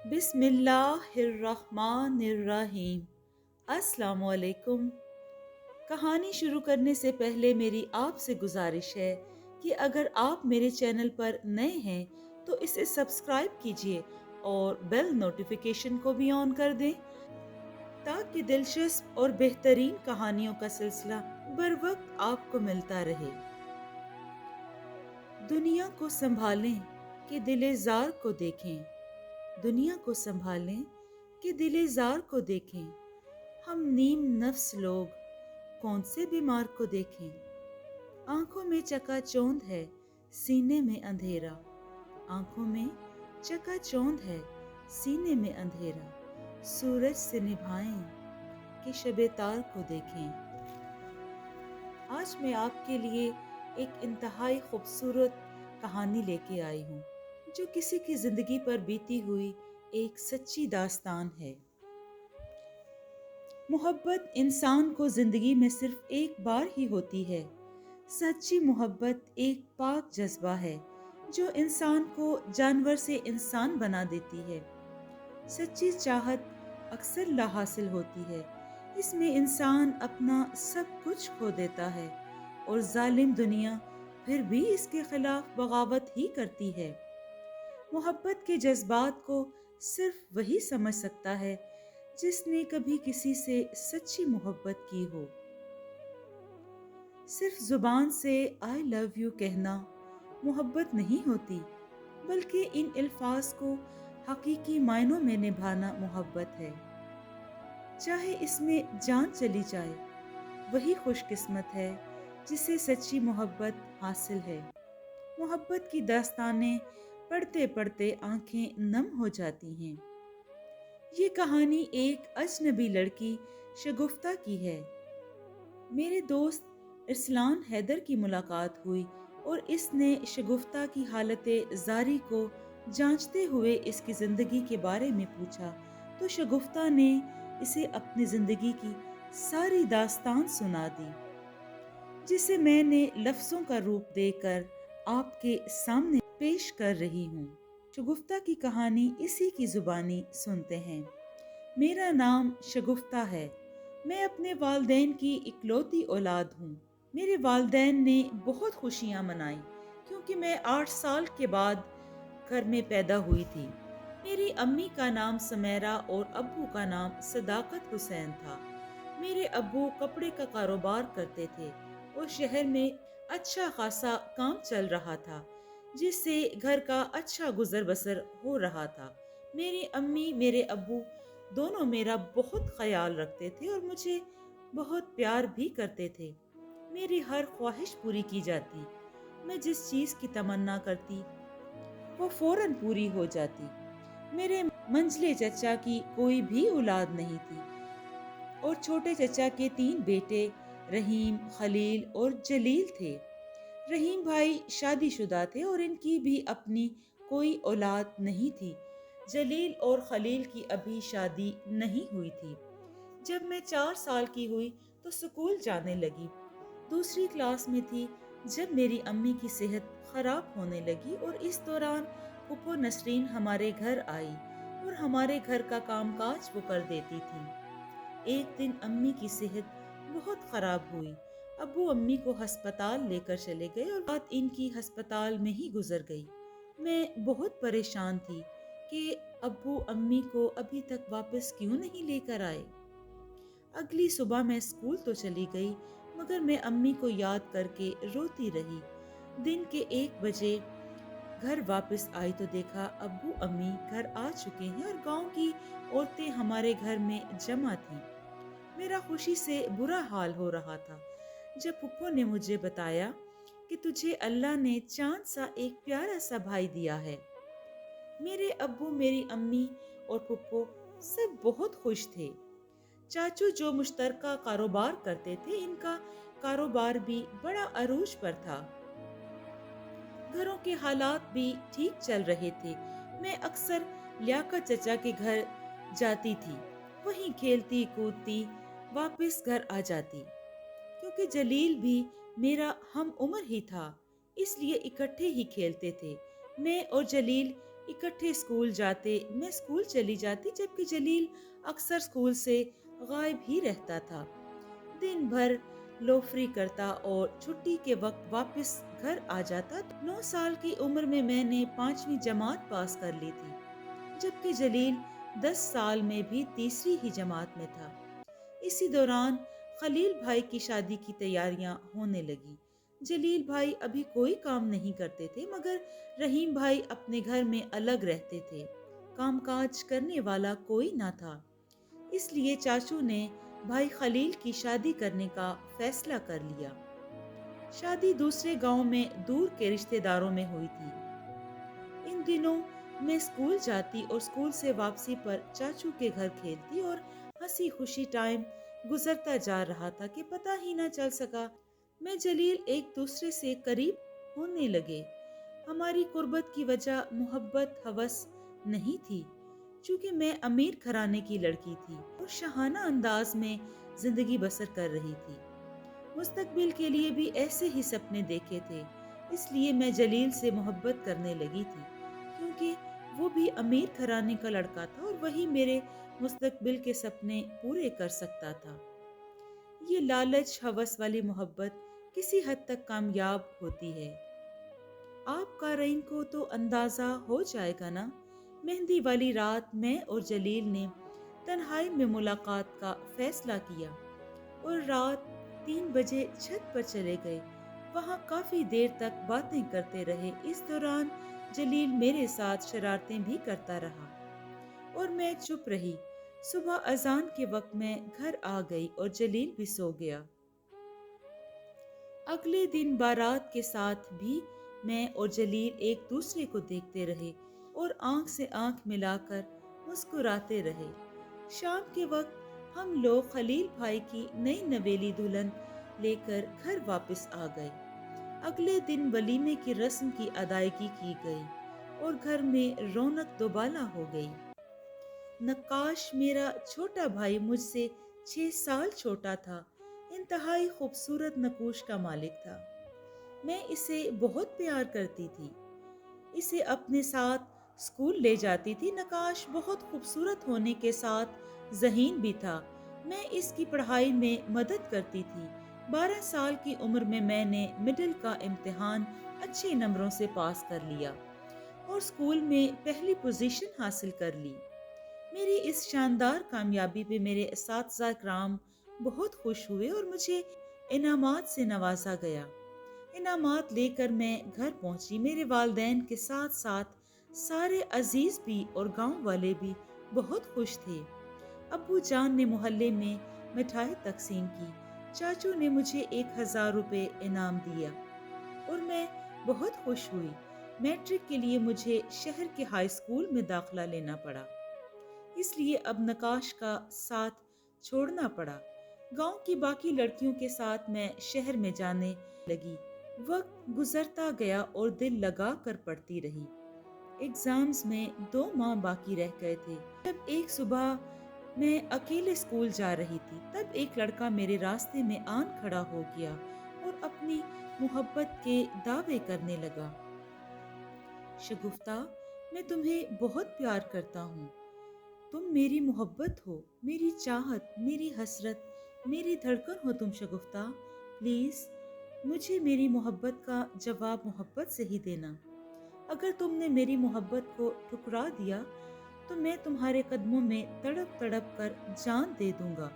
بسم اللہ الرحمن الرحیم۔ السلام علیکم۔ کہانی شروع کرنے سے پہلے میری آپ سے گزارش ہے کہ اگر آپ میرے چینل پر نئے ہیں تو اسے سبسکرائب کیجئے اور بیل نوٹیفیکیشن کو بھی آن کر دیں تاکہ دلچسپ اور بہترین کہانیوں کا سلسلہ بر وقت آپ کو ملتا رہے۔ دنیا کو سنبھالیں کہ دل زار کو دیکھیں، دنیا کو سنبھالیں کہ دل زار کو دیکھیں، ہم نیم نفس لوگ کون سے بیمار کو دیکھیں۔ آنکھوں میں چکا چوند ہے سینے میں اندھیرا، آنکھوں میں چکا چوند ہے سینے میں اندھیرا، سورج سے نبھائیں کہ شب تار کو دیکھیں۔ آج میں آپ کے لیے ایک انتہائی خوبصورت کہانی لے کے آئی ہوں جو کسی کی زندگی پر بیتی ہوئی ایک سچی داستان ہے۔ محبت انسان کو زندگی میں صرف ایک بار ہی ہوتی ہے۔ سچی محبت ایک پاک جذبہ ہے جو انسان کو جانور سے انسان بنا دیتی ہے۔ سچی چاہت اکثر لا حاصل ہوتی ہے، اس میں انسان اپنا سب کچھ کھو دیتا ہے اور ظالم دنیا پھر بھی اس کے خلاف بغاوت ہی کرتی ہے۔ محبت کے جذبات کو صرف وہی سمجھ سکتا ہے جس نے کبھی کسی سے سچی محبت کی ہو۔ صرف زبان سے آئی لو یو کہنا محبت نہیں ہوتی، بلکہ ان الفاظ کو حقیقی معنوں میں نبھانا محبت ہے۔ چاہے اس میں جان چلی جائے، وہی خوش قسمت ہے جسے سچی محبت حاصل ہے۔ محبت کی داستانیں پڑھتے پڑھتے آنکھیں نم ہو جاتی ہیں۔ یہ کہانی ایک اجنبی لڑکی شگفتہ کی ہے۔ میرے دوست ارسلان حیدر کی ملاقات ہوئی اور اس نے شگفتہ کی حالت زاری کو جانچتے ہوئے اس کی زندگی کے بارے میں پوچھا تو شگفتہ نے اسے اپنی زندگی کی ساری داستان سنا دی، جسے میں نے لفظوں کا روپ دے کر آپ کے سامنے پیش کر رہی ہوں۔ شگفتہ کی کہانی اسی کی زبانی سنتے ہیں۔ میرا نام شگفتہ ہے۔ میں اپنے والدین کی اکلوتی اولاد ہوں۔ میرے والدین نے بہت خوشیاں منائیں کیونکہ میں 8 سال کے بعد گھر میں پیدا ہوئی تھی۔ میری امی کا نام سمیرہ اور ابو کا نام صداقت حسین تھا۔ میرے ابو کپڑے کا کاروبار کرتے تھے اور شہر میں اچھا خاصا کام چل رہا تھا جس سے گھر کا اچھا گزر بسر ہو رہا تھا۔ میری امی میرے ابو دونوں میرا بہت خیال رکھتے تھے اور مجھے بہت پیار بھی کرتے تھے۔ میری ہر خواہش پوری کی جاتی، میں جس چیز کی تمنا کرتی وہ فوراً پوری ہو جاتی۔ میرے منجلے چچا کی کوئی بھی اولاد نہیں تھی اور چھوٹے چچا کے 3 بیٹے رحیم، خلیل اور جلیل تھے۔ رحیم بھائی شادی شدہ تھے اور ان کی بھی اپنی کوئی اولاد نہیں تھی۔ جلیل اور خلیل کی ابھی شادی نہیں ہوئی تھی۔ جب میں 4 سال کی ہوئی تو سکول جانے لگی۔ دوسری کلاس میں تھی جب میری امی کی صحت خراب ہونے لگی اور اس دوران پھپھو نسرین ہمارے گھر آئی اور ہمارے گھر کا کام کاج وہ کر دیتی تھی۔ ایک دن امی کی صحت بہت خراب ہوئی۔ ابو امی کو ہسپتال لے کر چلے گئے اور رات ان کی ہسپتال میں ہی گزر گئی۔ میں بہت پریشان تھی کہ ابو امی کو ابھی تک واپس کیوں نہیں لے کر آئے۔ اگلی صبح میں اسکول تو چلی گئی مگر میں امی کو یاد کر کے روتی رہی۔ دن کے 1 بجے گھر واپس آئی تو دیکھا ابو امی گھر آ چکے ہیں اور گاؤں کی عورتیں ہمارے گھر میں جمع تھیں۔ میرا خوشی سے برا حال ہو رہا تھا جب پھپھو نے مجھے بتایا کہ تجھے اللہ نے چاند سا ایک پیارا سا بھائی دیا ہے۔ میرے ابو، میری امی اور پھپھو سب بہت خوش تھے۔ چاچو جو مشترکہ کاروبار کرتے تھے، ان کا کاروبار بھی بڑا عروج پر تھا۔ گھروں کے حالات بھی ٹھیک چل رہے تھے۔ میں اکثر لیاقت چچا کے گھر جاتی تھی، وہیں کھیلتی کودتی واپس گھر آ جاتی۔ کیونکہ جلیل بھی میرا ہم عمر ہی تھا، اس لیے اکٹھے ہی کھیلتے تھے۔ میں اور جلیل اکٹھے اسکول جاتے، میں اسکول چلی جاتی جبکہ جلیل اکثر اسکول سے غائب ہی رہتا تھا۔ دن بھر لوفری کرتا اور چھٹی کے وقت واپس گھر آ جاتا۔ 9 سال کی عمر میں نے 5ویں جماعت پاس کر لی تھی، جبکہ جلیل 10 سال میں بھی تیسری ہی جماعت میں تھا۔ اسی دوران خلیل بھائی کی شادی کی تیاریاں ہونے لگی۔ جلیل بھائی ابھی کوئی کام نہیں کرتے تھے، مگر رحیم بھائی اپنے گھر میں الگ رہتے تھے۔ کام کاج کرنے والا کوئی نہ تھا، اس لیے چاچو نے بھائی خلیل کی شادی کرنے کا فیصلہ کر لیا۔ شادی دوسرے گاؤں میں دور کے رشتہ داروں میں ہوئی تھی۔ ان دنوں میں اسکول جاتی اور اسکول سے واپسی پر چاچو کے گھر کھیلتی اور ہنسی خوشی ٹائم گزرتا جا رہا تھا کہ پتہ ہی نہ چل سکا۔ میں جلیل ایک دوسرے سے قریب ہونے لگے۔ ہماری قربت کی وجہ محبت ہوس نہیں تھی، چونکہ میں امیر گھرانے کی لڑکی تھی اور شاہانہ انداز میں زندگی بسر کر رہی تھی۔ مستقبل کے لیے بھی ایسے ہی سپنے دیکھے تھے، اس لیے میں جلیل سے محبت کرنے لگی تھی، کیونکہ وہ بھی امیر گھرانے کا لڑکا تھا اور وہی میرے مستقبل کے سپنے پورے کر سکتا تھا۔ یہ لالچ ہوس والی محبت کسی حد تک کامیاب ہوتی ہے۔ آپ قارئین کو تو اندازہ ہو جائے گا نا۔ مہندی والی رات میں اور جلیل نے تنہائی میں ملاقات کا فیصلہ کیا اور رات 3 بجے چھت پر چلے گئے۔ وہاں کافی دیر تک باتیں کرتے رہے۔ اس دوران جلیل میرے ساتھ شرارتیں بھی کرتا رہا اور میں چپ رہی۔ صبح اذان کے وقت میں گھر آ گئی اور جلیل بھی سو گیا۔ اگلے دن بارات کے ساتھ بھی میں اور جلیل ایک دوسرے کو دیکھتے رہے اور آنکھ سے آنکھ ملا کر مسکراتے رہے۔ شام کے وقت ہم لوگ خلیل بھائی کی نئی نویلی دلہن لے کر گھر واپس آ گئے۔ اگلے دن ولیمے کی رسم کی ادائیگی کی گئی اور گھر میں رونق دوبالا ہو گئی۔ نقاش، میرا چھوٹا بھائی، مجھ سے 6 سال چھوٹا تھا، انتہائی خوبصورت نقوش کا مالک تھا۔ میں اسے بہت پیار کرتی تھی، اسے اپنے ساتھ اسکول لے جاتی تھی۔ نقاش بہت خوبصورت ہونے کے ساتھ ذہین بھی تھا۔ میں اس کی پڑھائی میں مدد کرتی تھی۔ 12 سال کی عمر میں نے مڈل کا امتحان اچھے نمبروں سے پاس کر لیا اور اسکول میں پہلی پوزیشن حاصل کر لی۔ میری اس شاندار کامیابی پہ میرے اساتذہ کرام بہت خوش ہوئے اور مجھے انعامات سے نوازا گیا۔ انعامات لے کر میں گھر پہنچی۔ میرے والدین کے ساتھ ساتھ سارے عزیز بھی اور گاؤں والے بھی بہت خوش تھے۔ ابو جان نے محلے میں مٹھائی تقسیم کی۔ چاچو نے مجھے 1000 روپے انعام دیا اور میں بہت خوش ہوئی۔ میٹرک کے لیے مجھے شہر کے ہائی اسکول میں داخلہ لینا پڑا، اس لیے اب نقاش کا ساتھ چھوڑنا پڑا۔ گاؤں کی باقی لڑکیوں کے ساتھ میں شہر میں جانے لگی۔ وقت گزرتا گیا اور دل لگا کر پڑھتی رہی۔ ایگزامز میں 2 ماہ باقی رہ گئے تھے۔ جب ایک صبح میں اکیلے اسکول جا رہی تھی، تب ایک لڑکا میرے راستے میں آن کھڑا ہو گیا اور اپنی محبت کے دعوے کرنے لگا۔ شگفتہ، میں تمہیں بہت پیار کرتا ہوں، تم میری محبت ہو، میری چاہت، میری حسرت، میری دھڑکن ہو تم شگفتہ۔ پلیز مجھے میری محبت کا جواب محبت سے ہی دینا۔ اگر تم نے میری محبت کو ٹھکرا دیا تو میں تمہارے قدموں میں تڑپ تڑپ کر جان دے دوں گا۔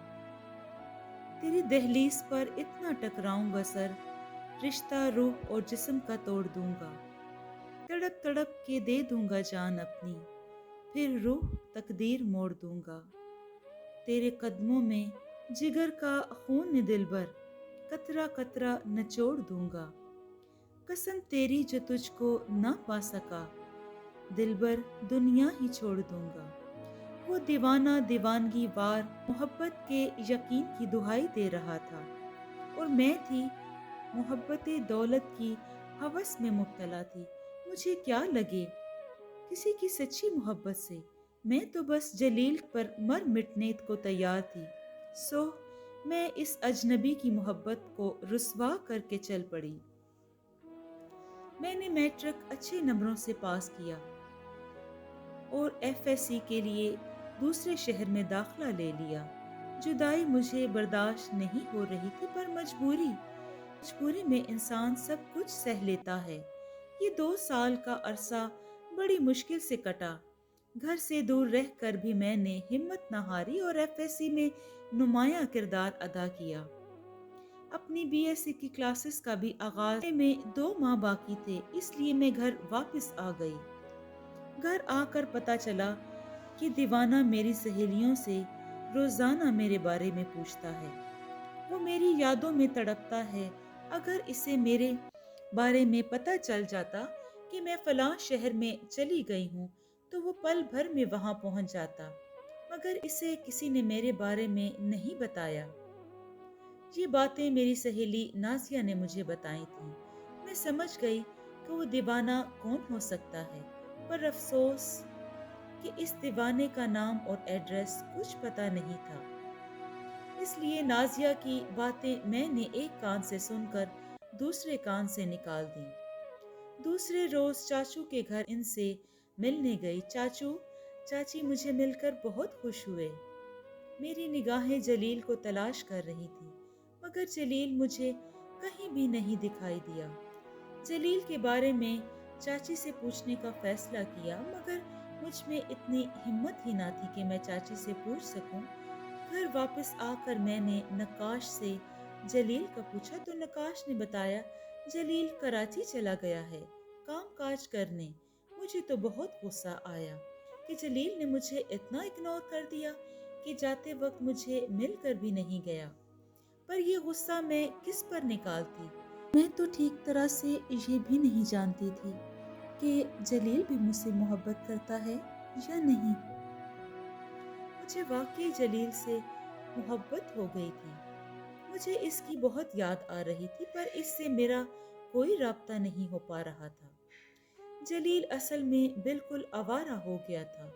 تیری دہلیز پر اتنا ٹکراؤں گا سر، رشتہ روح اور جسم کا توڑ دوں گا۔ تڑپ تڑپ کے دے دوں گا جان اپنی، پھر روح تقدیر موڑ دوں گا۔ تیرے قدموں میں جگر کا خون دلبر، قطرہ قطرہ نچوڑ دوں گا۔ قسم تیری جو تجھ کو نہ پا سکا، دلبر دنیا ہی چھوڑ دوں گا۔ وہ دیوانہ دیوانگی وار محبت کے یقین کی دہائی دے رہا تھا اور میں تھی محبت دولت کی ہوس میں مبتلا تھی۔ مجھے کیا لگے کسی کی سچی محبت سے، میں تو بس جلیل پر مر مٹنے کو تیار تھی۔ سو میں اس اجنبی کی محبت کو رسوا کر کے چل پڑی۔ میں نے میٹرک اچھے نمبروں سے پاس کیا۔ اور FSC کے لیے دوسرے شہر میں داخلہ لے لیا۔ جدائی مجھے برداشت نہیں ہو رہی تھی، پر مجبوری میں انسان سب کچھ سہ لیتا ہے۔ یہ 2 سال کا عرصہ بڑی مشکل سے کٹا۔ گھر سے دور رہ کر بھی میں نے ہمت نہ ہاری اور FSC میں نمایاں کردار ادا کیا۔ اپنی BSc کی کلاسز کا بھی آغاز میں 2 ماہ باقی تھے، اس لیے میں گھر واپس آ گئی۔ گھر آ کر پتہ چلا کہ دیوانہ میری سہیلیوں سے روزانہ میرے بارے میں پوچھتا ہے۔ وہ میری یادوں میں تڑپتا ہے۔ اگر اسے میرے بارے میں پتہ چل جاتا کہ میں فلاں شہر میں چلی گئی ہوں تو وہ پل بھر میں وہاں پہنچ جاتا، مگر اسے کسی نے میرے بارے میں نہیں بتایا۔ یہ باتیں میری سہیلی نازیہ نے مجھے بتائی تھیں۔ میں سمجھ گئی کہ وہ دیوانہ کون ہو سکتا ہے، پر افسوس کہ اس دیوانے کا نام اور ایڈریس کچھ پتہ نہیں تھا۔ اس لیے نازیہ کی باتیں میں نے ایک کان سے سن کر دوسرے کان سے نکال دیں۔ دوسرے روز چاچو کے گھر ان سے ملنے گئی۔ چاچی مجھے مل کر بہت خوش ہوئے۔ میری نگاہیں جلیل کو تلاش کر رہی تھی، مگر جلیل مجھے کہیں بھی نہیں دکھائی دیا۔ جلیل کے بارے میں چاچی سے پوچھنے کا فیصلہ کیا، مگر مجھ میں اتنی ہمت ہی نہ تھی کہ میں چاچی سے پوچھ سکوں۔ گھر واپس آ کر میں نے نقاش سے جلیل کا پوچھا تو نقاش نے بتایا جلیل کراچی چلا گیا ہے کام کاج کرنے۔ مجھے تو بہت غصہ آیا کہ جلیل نے مجھے اتنا اگنور کر دیا کہ جاتے وقت مجھے مل کر بھی نہیں گیا۔ پر یہ غصہ میں کس پر نکالتی؟ میں تو ٹھیک طرح سے یہ بھی نہیں جانتی تھی کہ جلیل بھی مجھ سے محبت کرتا ہے یا نہیں۔ مجھے واقعی جلیل سے محبت ہو گئی تھی۔ مجھے اس کی بہت یاد آ رہی تھی، پر اس سے میرا کوئی رابطہ نہیں ہو پا رہا تھا۔ جلیل اصل میں بالکل آوارہ ہو گیا تھا۔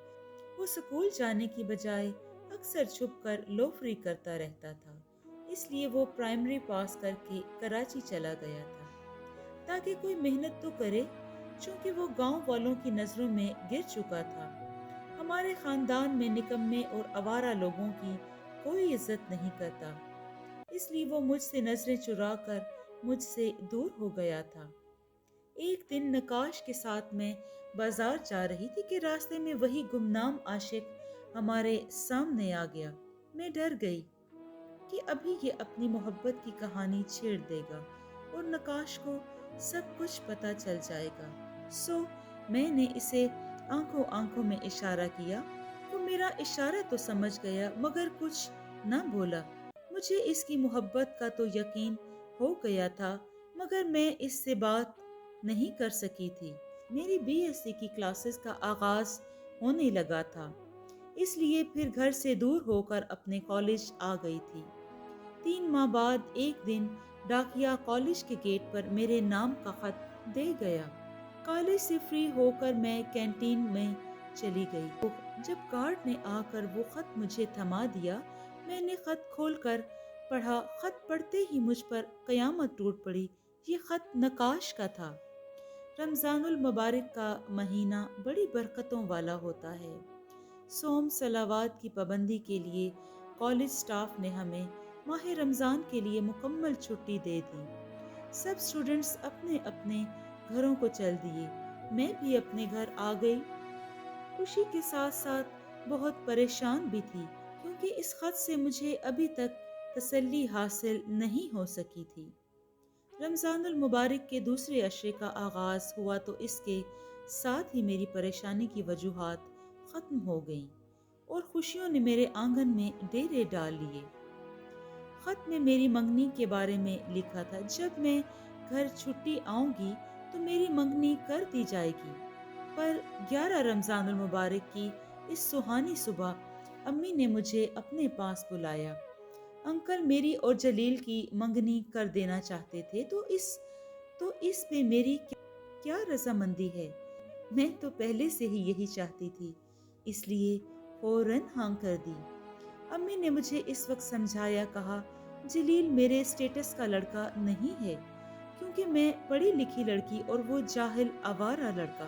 وہ سکول جانے کی بجائے اکثر چھپ کر لوفری کرتا رہتا تھا۔ اس لیے وہ پرائمری پاس کر کے کراچی چلا گیا تھا تاکہ کوئی محنت تو کرے، چونکہ وہ گاؤں والوں کی نظروں میں گر چکا تھا۔ ہمارے خاندان میں نکمے اور آوارہ لوگوں کی کوئی عزت نہیں کرتا، اس لیے وہ مجھ سے نظریں چرا کر مجھ سے دور ہو گیا تھا۔ ایک دن نقاش کے ساتھ میں بازار جا رہی تھی کہ راستے میں وہی گمنام عاشق ہمارے سامنے آ گیا۔ میں ڈر گئی کہ ابھی یہ اپنی محبت کی کہانی چھیڑ دے گا اور نقاش کو سب کچھ پتہ چل جائے گا۔ میں نے اسے آنکھوں میں اشارہ کیا۔ وہ میرا اشارہ تو سمجھ گیا مگر کچھ نہ بولا۔ مجھے اس کی محبت کا تو یقین ہو گیا تھا، مگر میں اس سے بات نہیں کر سکی تھی۔ میری BSc کی کلاسز کا آغاز ہونے لگا تھا، اس لیے پھر گھر سے دور ہو کر اپنے کالج آ گئی تھی۔ 3 ماہ بعد ایک دن ڈاکیا کالج کے گیٹ پر میرے نام کا خط دے گیا۔ کالج سے فری ہو کر میں کینٹین میں چلی گئی۔ جب گارڈ نے آ کر وہ خط مجھے تھما دیا، میں نے خط کھول کر پڑھا۔ خط پڑھتے ہی مجھ پر قیامت ٹوٹ پڑی۔ یہ خط نقاش کا تھا۔ رمضان المبارک کا مہینہ بڑی برکتوں والا ہوتا ہے۔ صوم صلوات کی پابندی کے لیے کالج سٹاف نے ہمیں ماہ رمضان کے لیے مکمل چھٹی دے دی۔ سب اسٹوڈنٹس اپنے اپنے گھروں کو چل دیے۔ میں بھی اپنے گھر آ گئی۔ خوشی کے ساتھ ساتھ بہت پریشان بھی تھی، کیونکہ اس خط سے مجھے ابھی تک تسلی حاصل نہیں ہو سکی تھی۔ رمضان المبارک کے دوسرے عشرے کا آغاز ہوا تو اس کے ساتھ ہی میری پریشانی کی وجوہات ختم ہو گئیں اور خوشیوں نے میرے آنگن میں ڈیرے ڈال لیے۔ خط میں میری منگنی کے بارے میں لکھا تھا، جب میں گھر چھٹی آؤں گی تو میری منگنی کر دی جائے گی۔ پر 11 رمضان المبارک کی اس سہانی صبح امی نے مجھے اپنے پاس بلایا۔ انکل میری اور جلیل کی منگنی کر دینا چاہتے تھے، تو اس میں میری کیا رضامندی ہے؟ میں تو پہلے سے ہی یہی چاہتی تھی، اس لیے فوراً ہاں کر دی۔ امی نے مجھے اس وقت سمجھایا، کہا جلیل میرے اسٹیٹس کا لڑکا نہیں ہے، کیونکہ میں پڑھی لکھی لڑکی اور وہ جاہل آوارہ لڑکا۔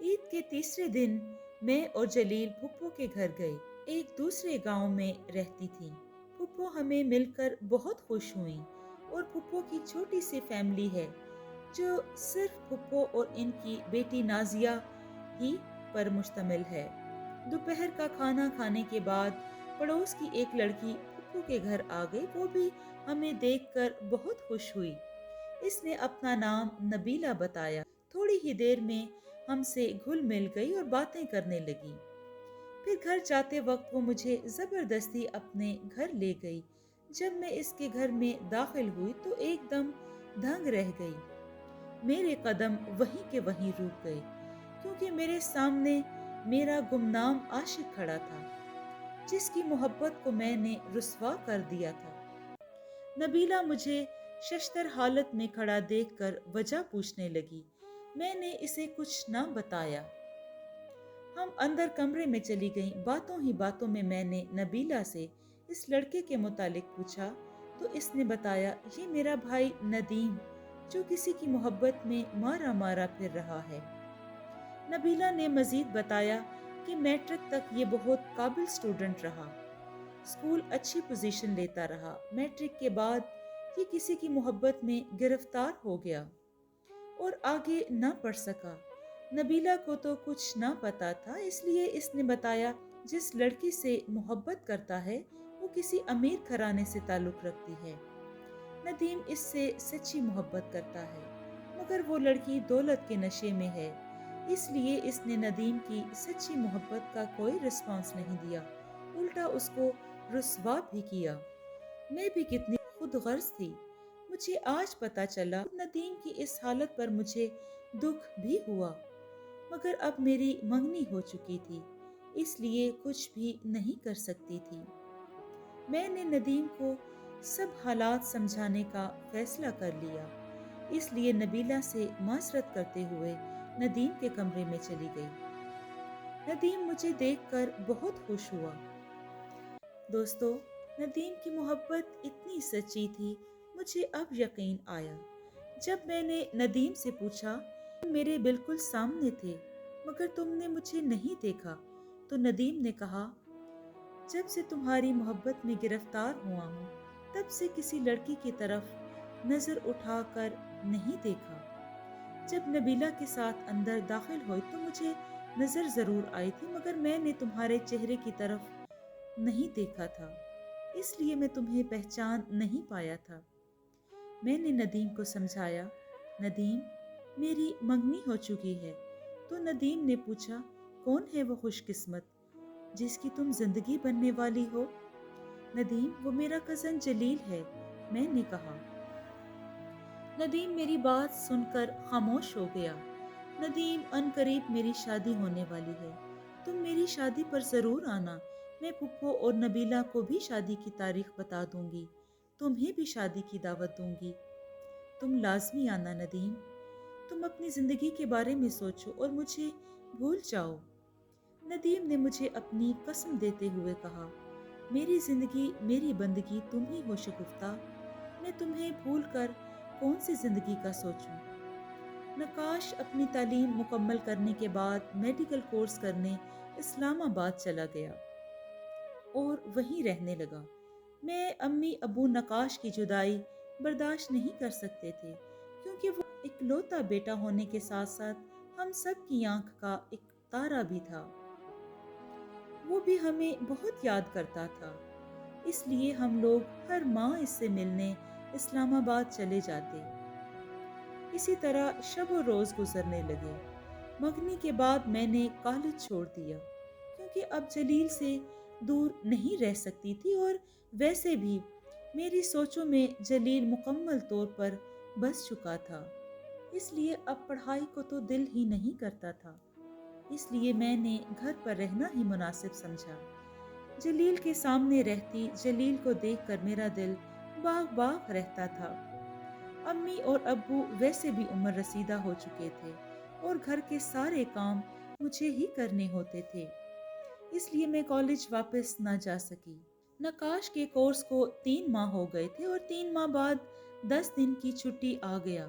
عید کے تیسرے دن میں اور جلیل پھپھو کے گھر گئے۔ ایک دوسرے گاؤں میں رہتی تھیں۔ پھپھو ہمیں مل کر بہت خوش ہوئیں اور پھپھو کی چھوٹی سی فیملی ہے جو صرف پھپھو اور ان کی بیٹی نازیہ ہی پر مشتمل ہے۔ دوپہر کا کھانا کھانے کے بعد پڑوس کی ایک لڑکی پھپھو کے گھر آ گئی۔ وہ بھی ہمیں دیکھ کر بہت خوش ہوئی۔ اس نے اپنا نام نبیلہ بتایا۔ تھوڑی ہی دیر میں ہم سے گھل مل گئی اور باتیں کرنے لگی۔ پھر گھر جاتے وقت وہ مجھے زبردستی اپنے گھر لے گئی۔ جب میں اس کے گھر میں داخل ہوئی تو ایک دم دنگ رہ گئی۔ میرے قدم وہیں کے وہیں رک گئے کیونکہ میرے سامنے میرا گمنام عاشق کھڑا تھا جس کی محبت کو میں نے رسوا کر دیا تھا۔ نبیلہ مجھے ششدر حالت میں کھڑا دیکھ کر وجہ پوچھنے لگی۔ میں نے اسے کچھ نہ بتایا۔ ہم اندر کمرے میں چلی گئیں۔ باتوں ہی باتوں میں نے نبیلہ سے اس لڑکے کے متعلق پوچھا تو اس نے بتایا، یہ میرا بھائی ندیم جو کسی کی محبت میں مارا مارا پھر رہا ہے۔ نبیلہ نے مزید بتایا کہ میٹرک تک یہ بہت قابل سٹوڈنٹ رہا، اسکول اچھی پوزیشن لیتا رہا۔ میٹرک کے بعد یہ کسی کی محبت میں گرفتار ہو گیا اور آگے نہ پڑھ سکا۔ نبیلہ کو تو کچھ نہ پتا تھا، اس لیے اس نے بتایا جس لڑکی سے محبت کرتا ہے وہ کسی امیر گھرانے سے تعلق رکھتی ہے۔ ندیم اس سے سچی محبت کرتا ہے مگر وہ لڑکی دولت کے نشے میں ہے، اس لیے اس نے ندیم کی سچی محبت کا کوئی رسپانس نہیں دیا، الٹا اس کو رسوا بھی کیا۔ میں بھی کتنی خود غرض تھی۔ مجھے آج پتا چلا ندیم کی اس حالت پر مجھے دکھ بھی ہوا، مگر اب میری منگنی ہو چکی تھی، اس لیے کچھ بھی نہیں کر سکتی تھی۔ میں نے ندیم کو سب حالات سمجھانے کا فیصلہ کر لیا، اس لیے نبیلہ سے معذرت کرتے ہوئے ندیم کے کمرے میں چلی گئی۔ ندیم مجھے دیکھ کر بہت خوش ہوا۔ دوستو، ندیم کی محبت اتنی سچی تھی، مجھے اب یقین آیا۔ جب میں نے ندیم سے پوچھا، تم میرے بالکل سامنے تھے مگر تم نے مجھے نہیں دیکھا، تو ندیم نے کہا، جب سے تمہاری محبت میں گرفتار ہوا ہوں تب سے کسی لڑکی کی طرف نظر اٹھا کر نہیں دیکھا۔ جب نبیلہ کے ساتھ اندر داخل ہوئی تو مجھے نظر ضرور آئی تھی مگر میں نے تمہارے چہرے کی طرف نہیں دیکھا تھا، اس لیے میں تمہیں پہچان نہیں پایا تھا۔ میں نے ندیم کو سمجھایا، ندیم میری منگنی ہو چکی ہے۔ تو ندیم نے پوچھا، کون ہے وہ خوش قسمت جس کی تم زندگی بننے والی ہو؟ ندیم، وہ میرا کزن جلیل ہے، میں نے کہا۔ ندیم میری بات سن کر خاموش ہو گیا۔ ندیم، عنقریب میری شادی ہونے والی ہے، تم میری شادی پر ضرور آنا، میں پھپھو اور نبیلہ کو بھی شادی کی تاریخ بتا دوں گی، تمہیں بھی شادی کی دعوت دوں گی، تم لازمی آنا ندیم، تم اپنی زندگی کے بارے میں سوچو اور مجھے بھول جاؤ۔ ندیم نے مجھے اپنی قسم دیتے ہوئے کہا، میری زندگی میری بندگی تم ہی ہو شگفتہ، میں تمہیں بھول کر کون سی زندگی کا سوچوں۔ نقاش اپنی تعلیم مکمل کرنے کے بعد میڈیکل کورس کرنے اسلام آباد چلا گیا اور وہیں رہنے لگا۔ میں امی ابو نقاش کی جدائی برداشت نہیں کر سکتے تھے کیونکہ وہ اکلوتا بیٹا ہونے کے ساتھ ساتھ ہم سب کی آنکھ کا ایک تارا بھی تھا۔ وہ بھی ہمیں بہت یاد کرتا تھا، اس لیے ہم لوگ ہر ماہ اس سے ملنے اسلام آباد چلے جاتے۔ اسی طرح شب و روز گزرنے لگے۔ منگنی کے بعد میں نے کالج چھوڑ دیا کیونکہ اب جلیل سے دور نہیں رہ سکتی تھی اور ویسے بھی میری سوچوں میں جلیل مکمل طور پر بس چکا تھا، اس لیے اب پڑھائی کو تو دل ہی نہیں کرتا تھا، اس لیے میں نے گھر پر رہنا ہی مناسب سمجھا۔ جلیل کے سامنے رہتی، جلیل کو دیکھ کر میرا دل باغ باغ رہتا تھا۔ امی اور ابو ویسے بھی عمر رسیدہ ہو چکے تھے اور گھر کے سارے کام مجھے ہی کرنے ہوتے تھے، اس لیے میں کالج واپس نہ جا سکی۔ نقاش کے کورس کو 3 ماہ ہو گئے تھے اور 3 ماہ بعد 10 دن کی چھٹی آ گیا،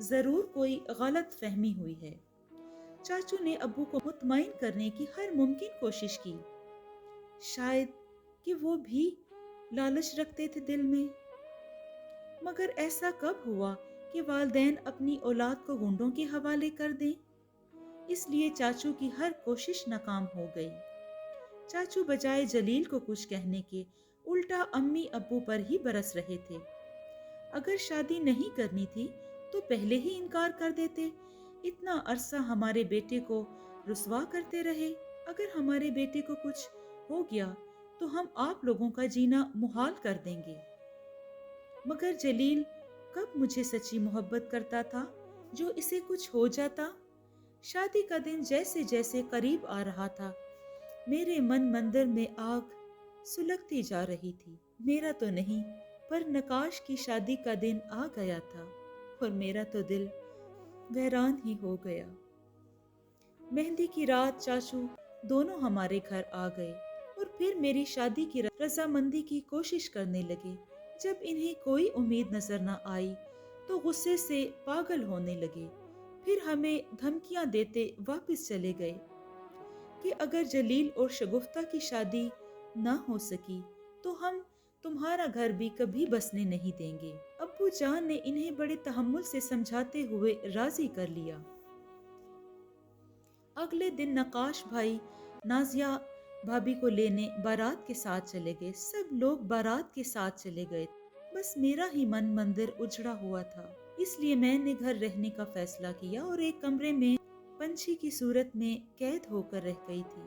ضرور کوئی غلط فہمی ہوئی ہے۔ چاچو نے ابو کو مطمئن کرنے کی ہر ممکن کوشش کی، شاید کہ وہ بھی لالچ رکھتے تھے دل میں، مگر ایسا کب ہوا کہ والدین اپنی اولاد کو گنڈوں کے حوالے کر دیں؟ اس لیے چاچو کی ہر کوشش ناکام ہو گئی۔ چاچو بجائے جلیل کو کچھ کہنے کے الٹا امی ابو پر ہی برس رہے تھے۔ اگر شادی نہیں کرنی تھی تو پہلے ہی انکار کر دیتے۔ اتنا عرصہ ہمارے بیٹے کو رسوا کرتے رہے، اگر ہمارے بیٹے کو کچھ ہو گیا تو ہم آپ لوگوں کا جینا محال کر دیں گے۔ مگر جلیل کب مجھے سچی محبت کرتا تھا جو اسے کچھ ہو جاتا؟ شادی کا دن جیسے جیسے قریب آ رہا تھا، میرے من مندر میں آگ سلگتی جا رہی تھی۔ میرا تو نہیں، پر نقاش کی شادی کا دن آ گیا تھا اور میرا تو دل ویران ہی ہو گیا۔ مہندی کی رات چاچو دونوں ہمارے گھر آ گئے اور پھر میری شادی کی رضامندی کی کوشش کرنے لگے۔ جب انہیں کوئی امید نظر نہ آئی تو غصے سے پاگل ہونے لگے، پھر ہمیں دھمکیاں دیتے واپس چلے گئے کہ اگر جلیل اور شگفتہ کی شادی نہ ہو سکی تو ہم تمہارا گھر بھی کبھی بسنے نہیں دیں گے۔ ابو جان نے انہیں بڑے تحمل سے سمجھاتے ہوئے راضی کر لیا۔ اگلے دن نقاش بھائی نازیہ بھابھی کو لینے بارات کے ساتھ چلے گئے۔ سب لوگ بارات کے ساتھ چلے گئے، بس میرا ہی من مندر اجڑا ہوا تھا۔ اس لیے میں نے گھر رہنے کا فیصلہ کیا اور ایک کمرے میں پنچھی کی صورت میں قید ہو کر رہ گئی تھی۔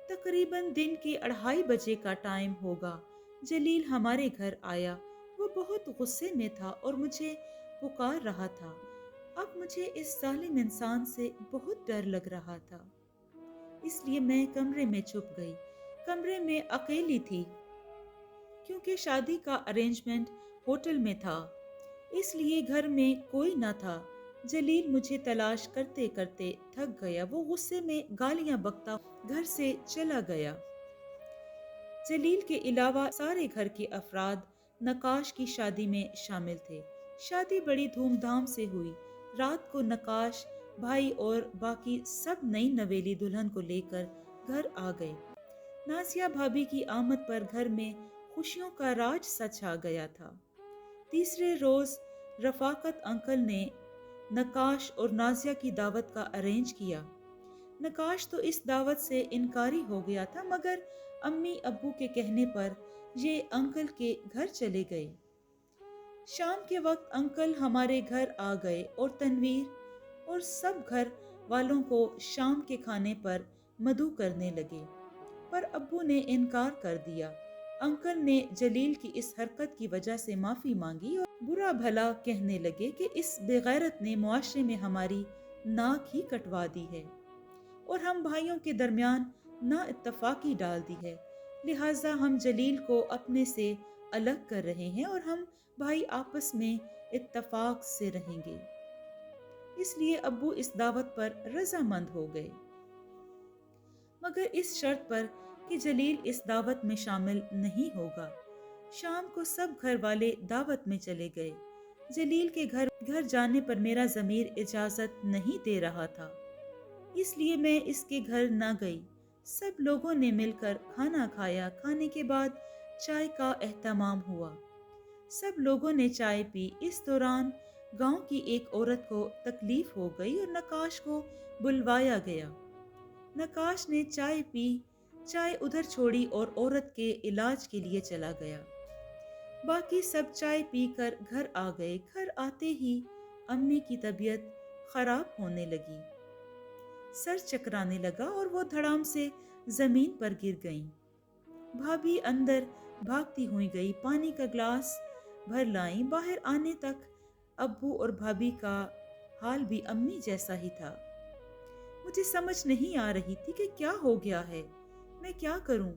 تقریباً دن کے 2:30 بجے کا ٹائم ہوگا، جلیل ہمارے گھر آیا۔ وہ بہت غصے میں تھا اور مجھے پکار رہا تھا۔ اب مجھے اس ظالم انسان سے بہت ڈر لگ رہا تھا، اس لیے میں کمرے میں چھپ گئی۔ کمرے میں اکیلی تھی کیونکہ شادی کا ارینجمنٹ ہوٹل میں تھا، اس لیے گھر میں کوئی نہ تھا۔ جلیل مجھے تلاش کرتے کرتے تھک گیا، وہ غصے میں گالیاں بکتا گھر سے چلا گیا۔ جلیل کے علاوہ سارے گھر کے افراد نقاش کی شادی میں شامل تھے۔ شادی بڑی دھوم دھام سے ہوئی۔ رات کو نقاش بھائی اور باقی سب نئی نویلی دلہن کو لے کر گھر آ گئے۔ نازیہ بھابھی کی آمد پر گھر میں خوشیوں کا راج سا چھا گیا تھا۔ تیسرے روز رفاقت انکل نے نقاش اور نازیہ کی دعوت کا ارینج کیا۔ نقاش تو اس دعوت سے انکاری ہو گیا تھا، مگر امی ابو کے کہنے پر یہ انکل کے گھر چلے گئے۔ شام کے وقت انکل ہمارے گھر آ گئے اور تنویر اور سب گھر والوں کو شام کے کھانے پر مدعو کرنے لگے، پر ابو نے انکار کر دیا۔ انکل نے جلیل کی اس حرکت کی وجہ سے معافی مانگی اور برا بھلا کہنے لگے کہ اس بے غیرت نے معاشرے میں ہماری ناک ہی کٹوا دی ہے اور ہم بھائیوں کے درمیان نا اتفاقی ڈال دی ہے، لہٰذا ہم جلیل کو اپنے سے الگ کر رہے ہیں اور ہم بھائی آپس میں اتفاق سے رہیں گے۔ اس لیے ابو اس دعوت پر رضامند ہو گئے، مگر اس شرط پر کہ جلیل اس دعوت میں شامل نہیں ہوگا۔ شام کو سب گھر والے دعوت میں چلے گئے۔ جلیل کے گھر جانے پر میرا ضمیر اجازت نہیں دے رہا تھا، اس لیے میں اس کے گھر نہ گئی۔ سب لوگوں نے مل کر کھانا کھایا۔ کھانے کے بعد چائے کا اہتمام ہوا۔ سب لوگوں نے چائے پی۔ اس دوران گاؤں کی ایک عورت کو تکلیف ہو گئی اور نقاش کو بلوایا گیا۔ نقاش نے چائے پی، چائے ادھر چھوڑی اور عورت کے علاج کے لیے چلا گیا۔ باقی سب چائے پی کر گھر آ گئے۔ گھر آتے ہی امی کی طبیعت خراب ہونے لگی، سر چکرانے لگا اور وہ دھڑام سے زمین پر گر گئیں۔ بھابھی اندر بھاگتی ہوئی گئی، پانی کا گلاس بھر لائیں۔ باہر آنے تک ابو اور بھابھی کا حال بھی امی جیسا ہی تھا۔ مجھے سمجھ نہیں آ رہی تھی کہ کیا ہو گیا ہے، میں کیا کروں۔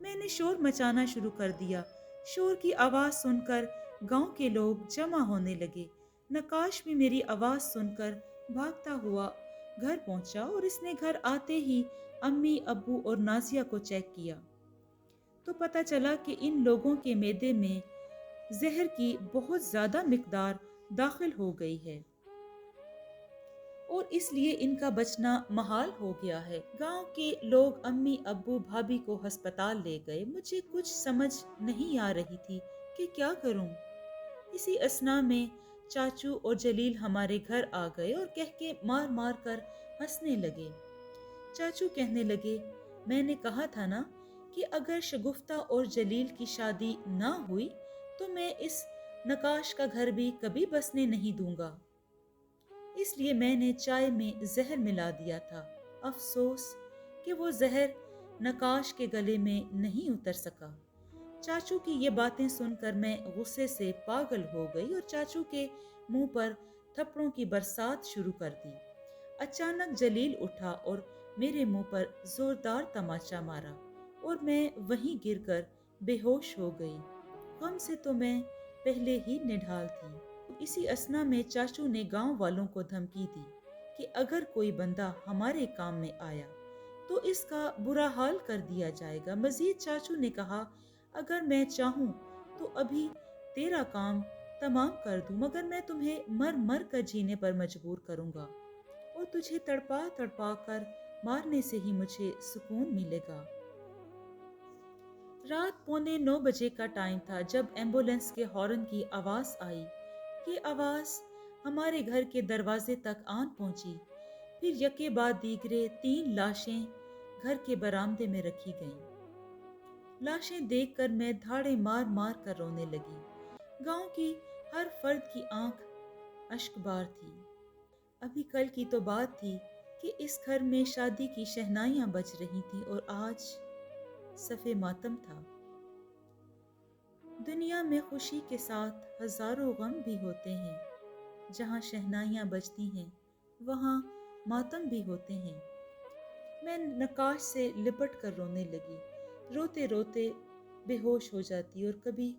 میں نے شور مچانا شروع کر دیا۔ شور کی آواز سن کر گاؤں کے لوگ جمع ہونے لگے۔ نقاش بھی میری آواز سن کر بھاگتا ہوا گھر پہنچا اور اس نے گھر آتے ہی امی ابو اور نازیہ کو چیک کیا تو پتہ چلا کہ ان لوگوں کے معدے میں زہر کی بہت زیادہ مقدار داخل ہو گئی ہے۔ اور اس لیے ان کا بچنا محال ہو گیا ہے۔ گاؤں کے لوگ امی ابو بھابھی کو ہسپتال لے گئے۔ مجھے کچھ سمجھ نہیں آ رہی تھی کہ کیا کروں۔ اسی اثنا میں چاچو اور جلیل ہمارے گھر آ گئے اور کہہ کے مار مار کر ہنسنے لگے۔ چاچو کہنے لگے، میں نے کہا تھا نا کہ اگر شگفتہ اور جلیل کی شادی نہ ہوئی تو میں اس نقاش کا گھر بھی کبھی بسنے نہیں دوں گا۔ اس لیے میں نے چائے میں زہر ملا دیا تھا۔ افسوس کہ وہ زہر نقاش کے گلے میں نہیں اتر سکا۔ چاچو کی یہ باتیں سن کر میں غصے سے پاگل ہو گئی اور چاچو کے منہ پر تھپڑوں کی برسات شروع کر دی۔ اچانک جلیل اٹھا اور میرے منہ پر زوردار تماچا مارا اور میں وہیں گر کر بے ہوش ہو گئی۔ غم سے تو میں پہلے ہی نڈھال تھی۔ اسی اثنا میں چاچو نے گاؤں والوں کو دھمکی دی کہ اگر کوئی بندہ ہمارے کام میں آیا تو اس کا برا حال کر دیا جائے گا۔ مزید چاچو نے کہا، اگر میں چاہوں تو ابھی تیرا کام تمام کر دوں، مگر میں تمہیں مر مر کر جینے پر مجبور کروں گا اور تجھے تڑپا تڑپا کر مارنے سے ہی مجھے سکون ملے گا۔ رات 8:45 بجے کا ٹائم تھا جب ایمبولینس کے ہارن کی آواز آئی۔ یہ آواز ہمارے گھر کے دروازے تک آن پہنچی۔ پھر یکے بعد دیگرے 3 لاشیں گھر کے برآمدے میں رکھی گئیں۔ لاشیں دیکھ کر میں دھاڑے مار مار کر رونے لگی۔ گاؤں کی ہر فرد کی آنکھ اشک بار تھی۔ ابھی کل کی تو بات تھی کہ اس گھر میں شادی کی شہنائیاں بج رہی تھیں اور آج صف ماتم تھا۔ دنیا میں خوشی کے ساتھ ہزاروں غم بھی ہوتے ہیں۔ جہاں شہنائیاں بجتی ہیں وہاں ماتم بھی ہوتے ہیں۔ میں نقاش سے لپٹ کر رونے لگی۔ روتے روتے بے ہوش ہو جاتی اور کبھی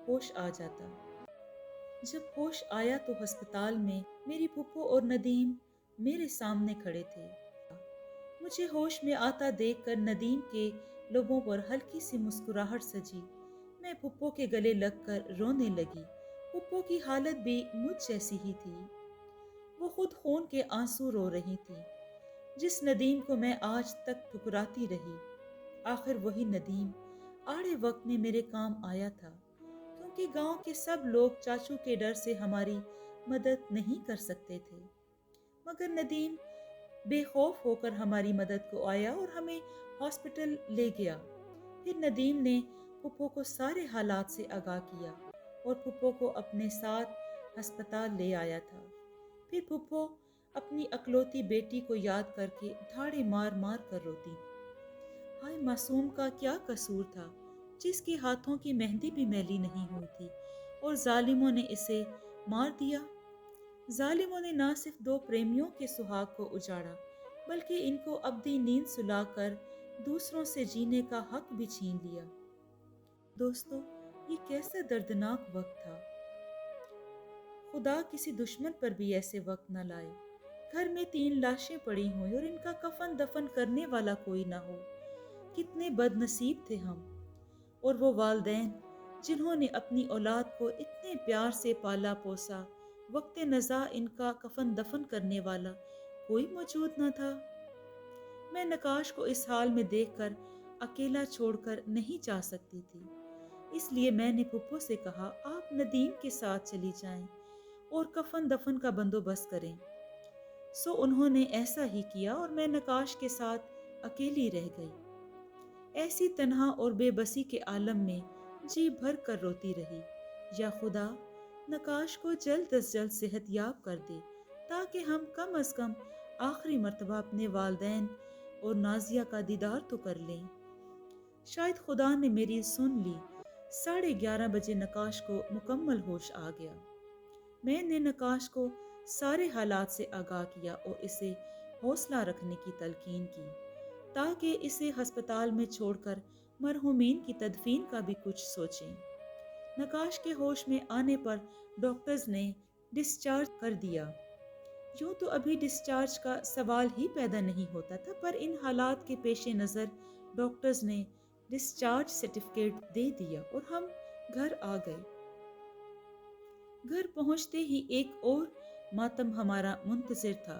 ہوش آ جاتا۔ جب ہوش آیا تو ہسپتال میں میری پھپھو اور ندیم میرے سامنے کھڑے تھے۔ مجھے ہوش میں آتا دیکھ کر ندیم کے لبوں پر ہلکی سی مسکراہٹ سجی۔ میں پھپھو کے گلے لگ کر رونے لگی۔ پھپھو کی حالت بھی مجھ جیسی ہی تھی۔ وہ خود خون کے آنسو رو رہی تھی، جس ندیم کو میں آج تک ٹھکراتی رہی۔ آخر وہی ندیم آڑے وقت میں میرے کام آیا تھا، کیونکہ گاؤں کے سب لوگ چاچو کے ڈر سے ہماری مدد نہیں کر سکتے تھے، مگر ندیم بے خوف ہو کر ہماری مدد کو آیا اور ہمیں ہاسپٹل لے گیا۔ پھر ندیم نے پھپھو کو سارے حالات سے آگاہ کیا اور پھپھو کو اپنے ساتھ ہسپتال لے آیا تھا۔ پھر پھپھو اپنی اکلوتی بیٹی کو یاد کر کے دھاڑے مار مار کر روتی۔ ہائے معصوم کا کیا قصور تھا، جس کے ہاتھوں کی مہندی بھی میلی نہیں ہوئی تھی اور ظالموں نے اسے مار دیا۔ ظالموں نے نہ صرف 2 پریمیوں کے سہاگ کو اجاڑا بلکہ ان کو ابدی نیند سلا کر دوسروں سے جینے کا حق بھی چھین لیا۔ دوستو، یہ کیسا دردناک وقت تھا۔ خدا کسی دشمن پر بھی ایسے وقت نہ لائے۔ گھر میں 3 لاشیں پڑی ہوئیں اور ان کا کفن دفن کرنے والا کوئی نہ ہو۔ کتنے بد نصیب تھے ہم، اور وہ والدین جنہوں نے اپنی اولاد کو اتنے پیار سے پالا پوسا، وقت نزاع ان کا کفن دفن کرنے والا کوئی موجود نہ تھا۔ میں نقاش کو اس حال میں دیکھ کر اکیلا چھوڑ کر نہیں جا سکتی تھی، اس لیے میں نے پھپھو سے کہا، آپ ندیم کے ساتھ چلی جائیں اور کفن دفن کا بندوبست کریں۔ سو انہوں نے ایسا ہی کیا اور میں نقاش کے ساتھ اکیلی رہ گئی۔ ایسی تنہا اور بے بسی کے عالم میں جی بھر کر روتی رہی، یا خدا نقاش کو جلد از جلد صحت یاب کر دے تاکہ ہم کم از کم آخری مرتبہ اپنے والدین اور نازیہ کا دیدار تو کر لیں۔ شاید خدا نے میری سن لی۔ 11:30 بجے نقاش کو مکمل ہوش آ گیا۔ میں نے نقاش کو سارے حالات سے آگاہ کیا اور اسے حوصلہ رکھنے کی تلقین کی تاکہ اسے ہسپتال میں چھوڑ کر مرحومین کی تدفین کا بھی کچھ سوچیں۔ نقاش کے ہوش میں آنے پر ڈاکٹرز نے ڈسچارج کر دیا۔ یوں تو ابھی ڈسچارج کا سوال ہی پیدا نہیں ہوتا تھا، پر ان حالات کے پیش نظر ڈاکٹرز نے ڈسچارج سرٹیفکیٹ دے دیا اور ہم گھر آ گئے۔ گھر پہنچتے ہی ایک اور ماتم ہمارا منتظر تھا۔